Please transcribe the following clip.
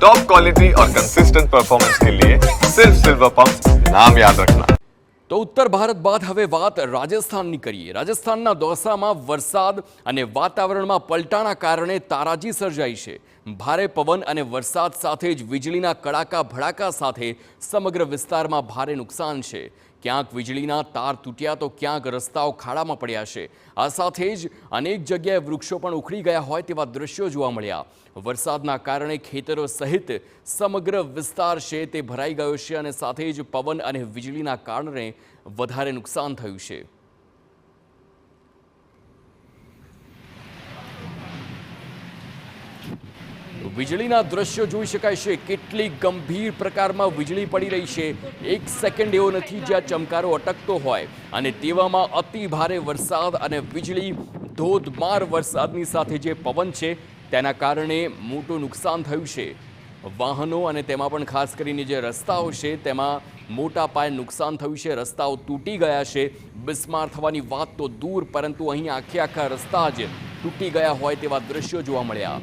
Top quality और consistent performance के लिए सिर्फ सिल्वर पंप नाम याद रखना। તો ઉત્તર ભારત બાદ હવે વાત રાજસ્થાનની કરીએ। રાજસ્થાનના દોસામાં વરસાદ અને વાતાવરણમાં પલટાના કારણે તારાજી સર્જાઈ છે। ભારે પવન અને વરસાદ સાથે જ વીજળીના કડાકા ભડાકા સાથે સમગ્ર વિસ્તારમાં ભારે નુકસાન છે। ક્યાંક વીજળીના તાર તૂટ્યા તો ક્યાંક રસ્તાઓ ખાડામાં પડ્યા છે। આ સાથે જ અનેક જગ્યાએ વૃક્ષો પણ ઉખડી ગયા હોય તેવા દ્રશ્યો જોવા મળ્યા। વરસાદના કારણે ખેતરો સહિત સમગ્ર વિસ્તાર છે તે ભરાઈ ગયો છે અને સાથે જ પવન અને વીજળીના કારણે વધારે નુકસાન થયું છે। વીજળીના દ્રશ્યો જોઈ શકાય છે। કેટલી ગંભીર પ્રકારમાં વીજળી પડી રહી છે। એક સેકન્ડ એવો નથી જ્યાં ચમકારો અટકતો હોય અને તેવામાં અતિ ભારે વરસાદ અને વીજળી ધોધમાર વરસાદની સાથે જે પવન છે તેના કારણે મોટું નુકસાન થયું છે। વાહનો અને તેમાં પણ ખાસ કરીને જે રસ્તાઓ છે તેમાં મોટા પાયે નુકસાન થયું છે। રસ્તાઓ તૂટી ગયા છે। બિસ્માર થવાની વાત તો દૂર, પરંતુ અહીં આખા રસ્તા જ તૂટી ગયા હોય તેવા દ્રશ્યો જોવા મળ્યા।